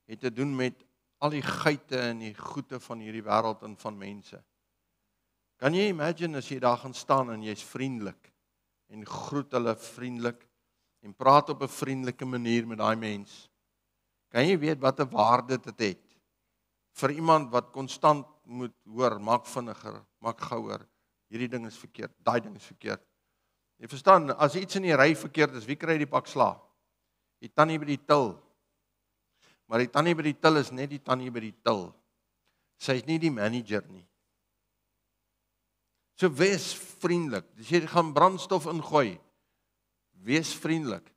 het te doen met al die geite en die goede van hierdie wêreld en van mense. Kan jy imagine as jy daar gaan staan en jy's vriendelik en groet hulle vriendelik en praat op 'n vriendelike manier met daai mens? Kan jy weet wat 'n waarde dit het vir iemand wat konstant moet hoor, maak vinniger, maak gouer, hierdie ding is verkeerd, daai ding is verkeerd. Jy verstaan, as iets in die ry verkeerd is, wie kry die pak slaag? Die tannie by die til. Maar die tannie by die til is net die tannie by die til. Sy is nie die manager nie. So wees vriendelik. As jy gaan brandstof ingooi, wees vriendelik.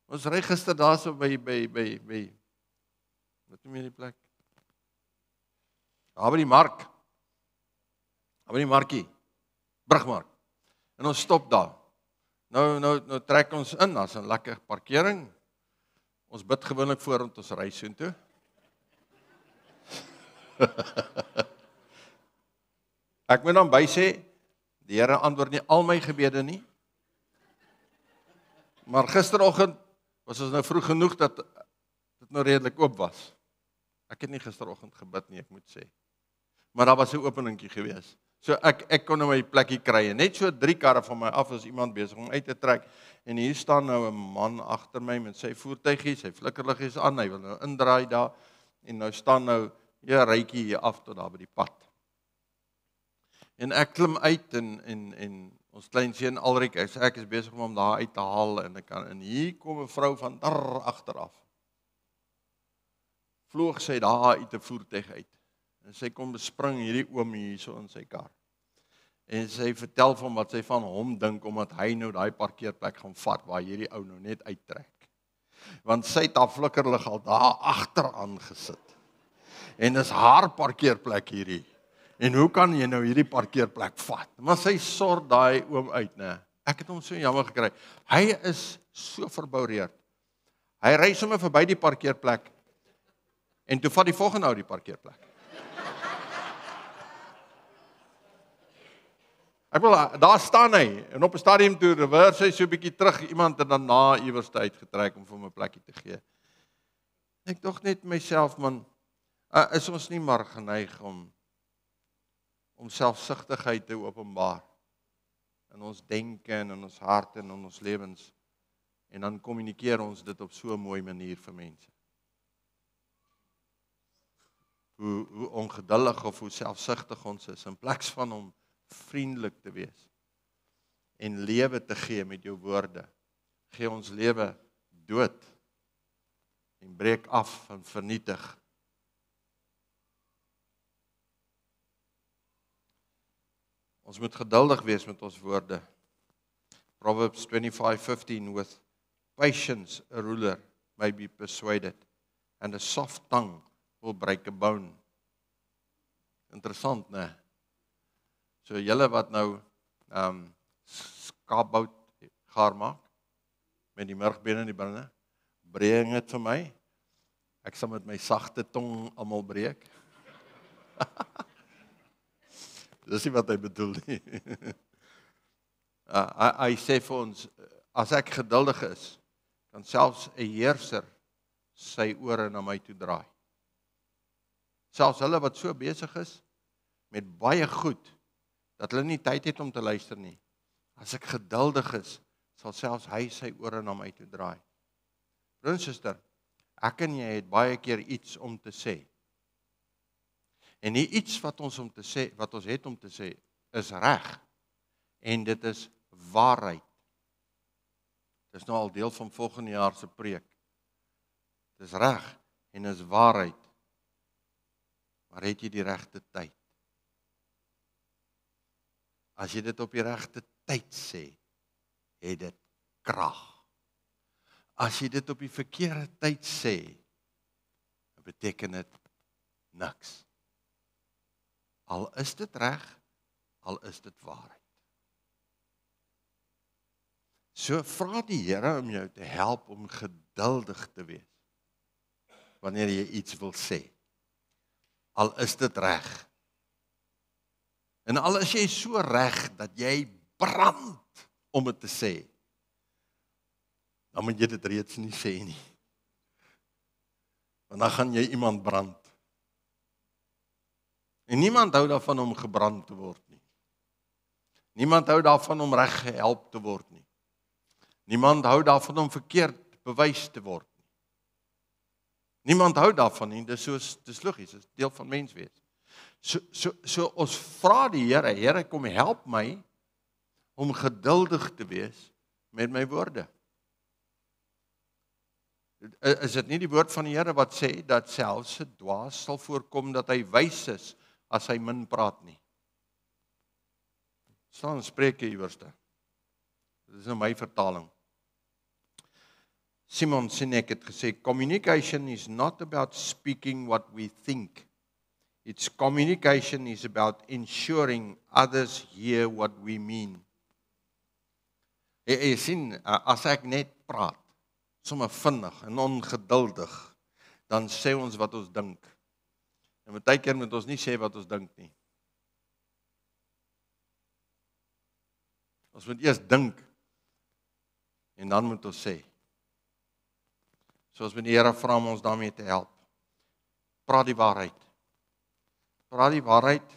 Ons ry gister daarso by wat noem jy die plek? Daar by die mark. Daar by die markie. Brugmark. En ons stop daar. Nou trek ons in, daar's 'n lekker parkering. Ons bid gewoonlik voor ons ry soontoe. Ek moet dan by sê, die Here antwoord nie al my gebede nie. Maar gisteroggend was ons nou vroeg genoeg dat dit nou redelik oop was. Ek het nie gisteroggend gebid nie, ek moet sê. Maar daar was 'n openingkie gewees. So ek kon nou my plekkie kry. En net so 3 karre van my af is iemand besig om uit te trek. En hier staan nou 'n man agter my met sy voertuigie, sy flikkerliggies aan. Hy wil nou indraai daar. En nou staan nou 'n rytjie hier af tot daar by die pad. En ek klim uit en ons klein seun Alrik, ek is besig om hom daar uit te haal en hier kom 'n vrou van daar agteraf. Vloog sy daar uit 'n voertuig uit. En sy kom bespring hierdie oom hierso in sy kar. En sy vertel van wat sy van hom dink omdat hy nou daai parkeerplek gaan vat waar hierdie ou nou net uittrek. Want sy het haar flikkerlig al daar agteraan gesit. En dis haar parkeerplek hierdie. En hoe kan jy nou hierdie parkeerplek vat? Maar sy sort daai oom uit, né? Ek het hom so jammer gekry. Hy is so verboureerd. Hy ry sommer verby die parkeerplek en toe vat die volgende ou die parkeerplek. Ek wil, daar staan hy, en op 'n stadium toe reverse hy so 'n bietjie terug, iemand het dan na iewers uitgetrek om vir hom 'n plekkie te gee. Ek dink net myself, man, is ons nie maar geneig om selfsugtigheid te openbaar in ons denke en in ons harte en in ons lewens, en dan kommunikeer ons dit op so 'n mooi manier vir mense. Hoe ongeduldig of hoe selfsugtig ons is, in plaas van om vriendelik te wees en lewe te gee met jou woorde, gee ons lewe dood en breek af en vernietig. Ons moet geduldig wees met ons woorde. Proverbs 25:15, with patience a ruler may be persuaded, and a soft tongue will break a bone. Interessant, né? So julle wat nou skaapbout gaar maak met die murgbene en die binne, breek dit vir my. Ek sal met my sagte tong almal breek. Dis nie wat hy bedoel nie. Hy sê vir ons, as ek geduldig is, kan selfs 'n heerser sy ore na my toe draai. Selfs hulle wat so besig is met baie goed, dat hulle nie tyd het om te luister nie. As ek geduldig is, sal selfs hy sy ore na my toe draai. Broer en suster, ek en jy het baie keer iets om te sê. En die iets wat ons het om te sê, is reg. En dit is waarheid. Dit is nou al deel van volgende jaar se preek. Dit is reg. en is waarheid. Maar het jy die regte tyd? As jy dit op die regte tyd sê, het dit krag. As jy dit op die verkeerde tyd sê, beteken dit niks. Al is dit reg, al is dit waarheid. So vra die Here om jou te help om geduldig te wees, wanneer jy iets wil sê. Al is dit reg. En al is jy so reg, dat jy brand om dit te sê, dan moet jy dit reeds nie sê nie. Want dan gaan jy iemand brand. En niemand hou daarvan om gebrand te word nie. Niemand hou daarvan om reg gehelp te word nie. Niemand hou daarvan om verkeerd bewys te word nie. Niemand hou daarvan nie, dis logies, dis deel van mens wees. So ons vra die Here, Here kom help my om geduldig te wees met my woorde. Is dit nie die woord van die Here wat sê, dat selfs 'n dwaas sal voorkom dat hy wys is, as hy min praat nie? Staan Spreuke iewerste. Dit is nou my vertaling. Simon Sinek het gesê, communication is not about speaking what we think. It's communication is about ensuring others hear what we mean. Jy sien, as ek net praat, sommer vinnig en ongeduldig, dan sê ons wat ons dink. En baie keer moet ons nie sê wat ons dink nie. Ons moet eers dink, en dan moet ons sê. So ons moet die Here vra om ons daarmee te help. Praat die waarheid. Praat die waarheid,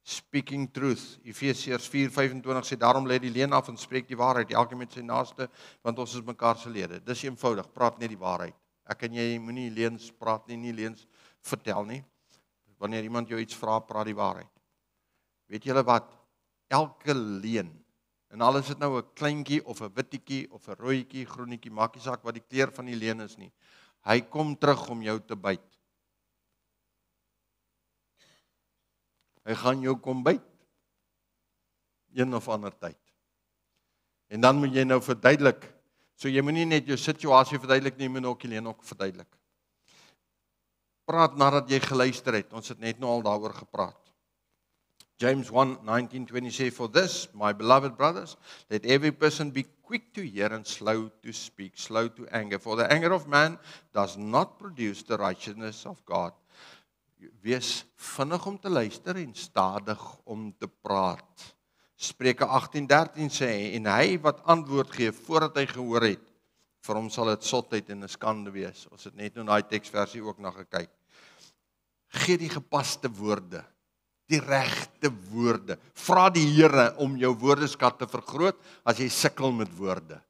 speaking truth. Efesiërs 4:25 sê, daarom lê die leuen af en spreek die waarheid, elkeen met sy naaste, want ons is mekaar se lede. Dis eenvoudig, praat net die waarheid. Ek en jy moenie leuns praat nie leuns vertel nie. Wanneer iemand jou iets vra, praat die waarheid. Weet julle wat? Elke leuen, en al is dit nou 'n kleintjie of 'n wittetjie of 'n rooietjie, groenetjie, maak nie saak wat die kleur van die leuen is nie. Hy kom terug om jou te byt. Hy gaan jou kom byt. Een of ander tyd. En dan moet jy nou verduidelik. So jy moenie net jou situasie verduidelik nie, jy moet ook die leuen ook verduidelik. Praat nadat jy geluister het. Ons het net nou al daaroor gepraat. James 1:19-20 sê, for this, my beloved brothers, let every person be quick to hear and slow to speak, slow to anger. For the anger of man does not produce the righteousness of God. Wees vinnig om te luister en stadig om te praat. Spreuke 18:13 sê, en hy wat antwoord gee voordat hy gehoor het, vir hom sal dit sotheid en 'n skande wees. Ons het net nou daai teksversie ook na gekyk. Gee die gepaste woorde, die regte woorde. Vra die Here om jou woordeskat te vergroot as jy sukkel met woorde.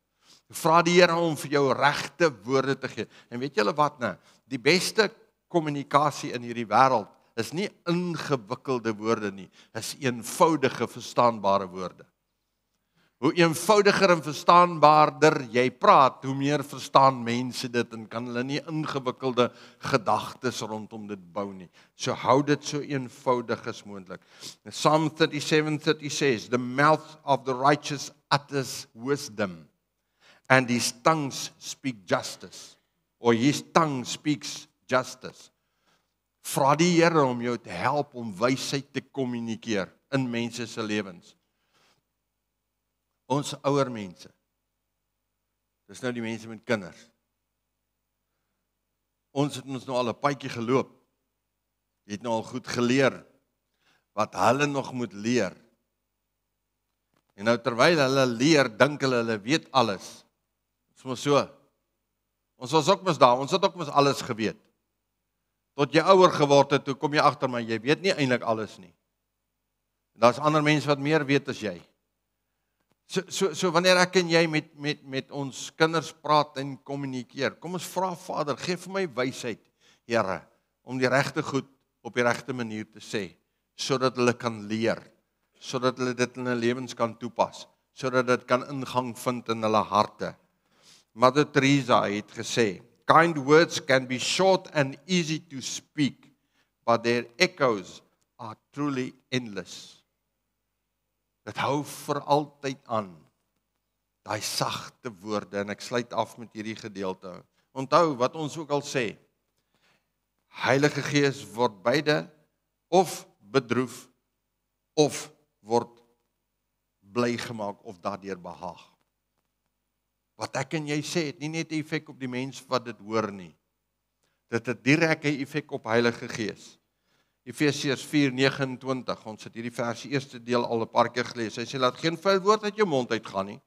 Vra die Here om vir jou regte woorde te gee. En weet julle wat nou? Die beste kommunikasie in hierdie wêreld is nie ingewikkelde woorde nie, is eenvoudige, verstaanbare woorde. Hoe eenvoudiger en verstaanbaarder jy praat, hoe meer verstaan mense dit en kan hulle nie ingewikkelde gedagtes rondom dit bou nie. So hou dit so eenvoudig as moontlik. Psalm 37:30 says, the mouth of the righteous utters wisdom, and his tongues speak justice, or his tongue speaks justice. Vra die Here om jou te help om wysheid te kommunikeer in mense se lewens. Ons ouer mense, dis nou die mense met kinders. Ons het nou al 'n paadjie geloop. Jy het nou al goed geleer wat hulle nog moet leer. En nou terwyl hulle leer, dink hulle weet alles. Dis mos so. Ons was ook mos daar, ons het ook mos alles geweet. Tot jy ouer geword het, toe kom jy agter, maar jy weet nie eintlik alles nie. Daar's ander mense wat meer weet as jy. So wanneer ek en jy met ons kinders praat en kommunikeer, kom ons vra Vader, gee vir my wysheid, Here, om die regte goed op die regte manier te sê, sodat hulle kan leer, sodat hulle dit in hulle lewens kan toepas, sodat dit kan ingang vind in hulle harte. Mother Teresa het gesê, Kind words can be short and easy to speak, but their echoes are truly endless. Dit hou vir altyd aan, daai sagte woorde, en ek sluit af met hierdie gedeelte. Onthou wat ons ook al sê, Heilige Gees word beide of bedroef, of word bly gemaak, of daardeur behaag. Wat ek en jy sê, het nie net 'n effek op die mens wat dit hoor nie. Dit het direk 'n effek op Heilige Gees. Efesiërs 4:29, ons het hierdie vers die eerste deel al 'n paar keer gelees. Hy sê, laat geen vuil woord uit jou mond uitgaan nie,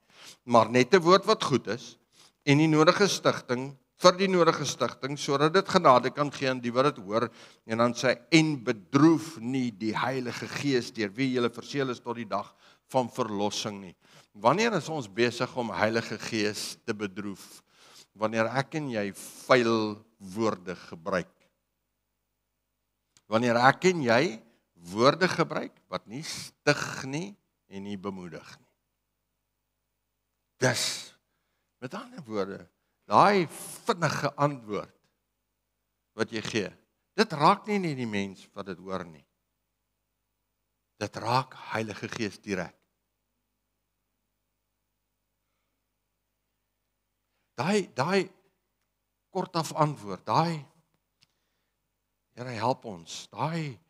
maar net 'n woord wat goed is, en die nodige stigting, vir die nodige stigting, sodat dit genade kan gee aan die wat dit hoor, en dan sê, en bedroef nie die Heilige Gees, deur wie julle verseël is tot die dag van verlossing nie. Wanneer is ons besig om Heilige Gees te bedroef? Wanneer ek en jy vuil woorde gebruik. Wanneer ek en jy woorde gebruik wat nie stig nie en nie bemoedig nie. Dus, met ander woorde, daai vinnige antwoord wat jy gee, dit raak nie net die mens wat dit hoor nie. Dit raak Heilige Gees direk. Daai kortaf antwoord, daai Here help ons, daai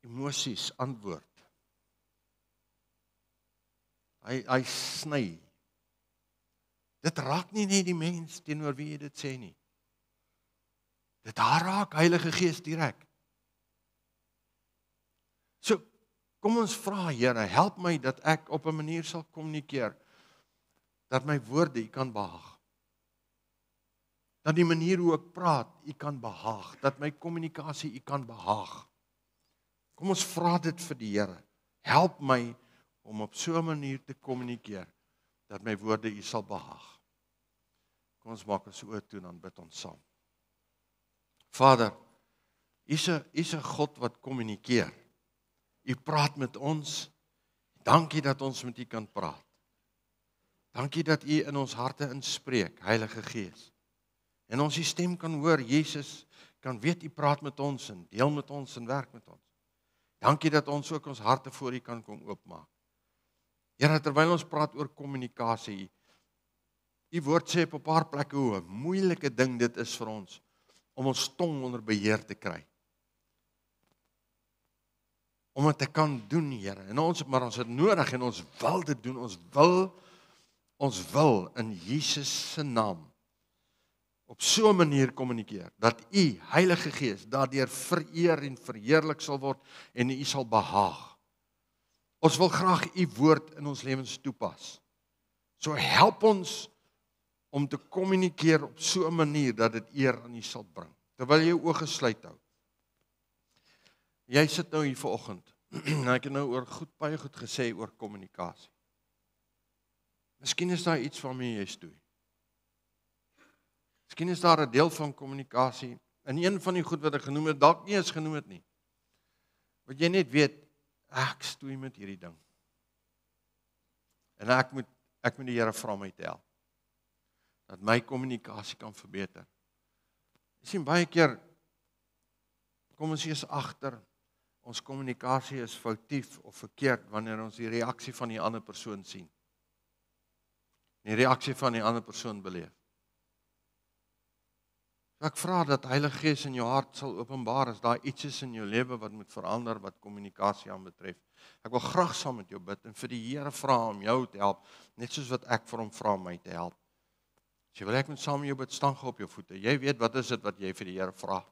emosies antwoord. Hy sny. Dit raak nie net die mens teenoor wie jy dit sê nie. Dit raak Heilige Gees direk. So, kom ons vra, Here, help my dat ek op 'n manier sal kommunikeer, dat my woorde U kan behaag. Dat die manier hoe ek praat, U kan behaag. Dat my kommunikasie U kan behaag. Kom ons vra dit vir die Here. Help my om op so 'n manier te kommunikeer, dat my woorde U sal behaag. Kom ons maak ons oë toe en dan bid ons saam. Vader, U is 'n God wat kommunikeer. U praat met ons. Dankie dat ons met U kan praat. Dankie dat U in ons harte inspreek, Heilige Gees. En ons die stem kan hoor, Jesus kan weet U praat met ons en deel met ons en werk met ons. Dankie dat ons ook ons harte voor U kan kom oopmaak. Here, terwyl ons praat oor kommunikasie, U woord sê op 'n paar plekke hoe 'n moeilike ding dit is vir ons om ons tong onder beheer te kry. Om dit te kan doen, Here. Maar ons het nodig en ons wil dit doen. Ons wil in Jesus se naam op so 'n manier kommunikeer, dat U, Heilige Gees, daardeur vereer en verheerlik sal word en U sal behaag. Ons wil graag U woord in ons lewens toepas. So help ons om te kommunikeer op so 'n manier dat dit eer aan U sal bring. Terwyl jy jou oë gesluit hou. Jy sit nou hier vanoggend. Ek het nou baie goed gesê oor kommunikasie. Miskien is daar iets waarmee jy stoei. Miskien is daar 'n deel van kommunikasie, en een van die goed wat ek genoem het, dalk nie eens genoem het nie. Wat jy net weet, ek stoei met hierdie ding. En ek moet die Here vra my te help. Dat my kommunikasie kan verbeter. Jy sien baie keer, kom ons eers agter, ons kommunikasie is foutief of verkeerd wanneer ons die reaksie van die ander persoon sien. Die reaksie van die ander persoon beleef. So ek vra dat Heilige Gees in jou hart sal openbaar as daar iets is in jou lewe wat moet verander wat kommunikasie aanbetref. Ek wil graag saam met jou bid en vir die Here vra om jou te help, net soos wat ek vir hom vra om my te help. As jy wil ek moet saam met jou bid, staan gou op jou voete. Jy weet wat is dit wat jy vir die Here vra.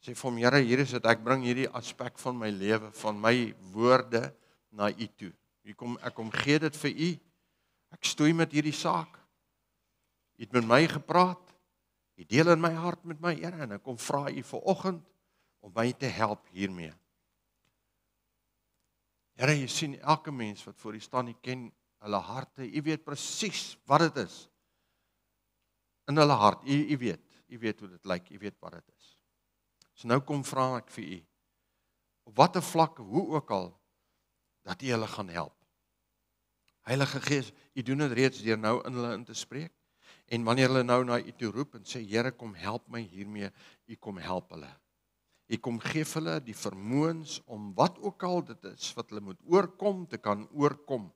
Sê vir hom, Here, hier is dit, ek bring hierdie aspek van my lewe, van my woorde na U toe. Ek kom gee dit vir U. Ek stoei met hierdie saak. U het met my gepraat. U deel in my hart met my, Here, en ek kom vra U vanoggend om my te help hiermee. Here, jy sien elke mens wat voor U staan, U ken hulle harte. U weet presies wat dit is in hulle hart. U weet hoe dit lyk, U weet wat dit is. So nou kom vra ek vir U, op watter vlak, hoe ook al, dat U hulle gaan help. Heilige Gees, U doen dit reeds deur nou in hulle in te spreek. En wanneer hulle nou na U toe roep en sê, Here, kom help my hiermee, U kom help hulle. U kom gee vir hulle die vermoëns om wat ook al dit is wat hulle moet oorkom, te kan oorkom.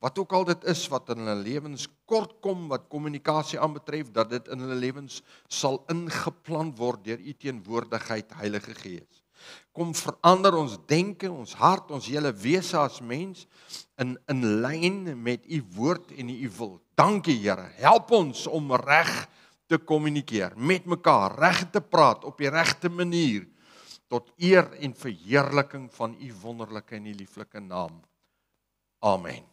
Wat ook al dit is wat in hulle lewens kort kom, wat kommunikasie aanbetref, dat dit in hulle lewens sal ingeplant word deur U teenwoordigheid, Heilige Gees. Kom verander ons denke, ons hart, ons hele wese as mens in lyn met U woord en U wil. Dankie Here, help ons om reg te kommunikeer, met mekaar, reg te praat, op die regte manier, tot eer en verheerliking van U wonderlike en U lieflike naam. Amen.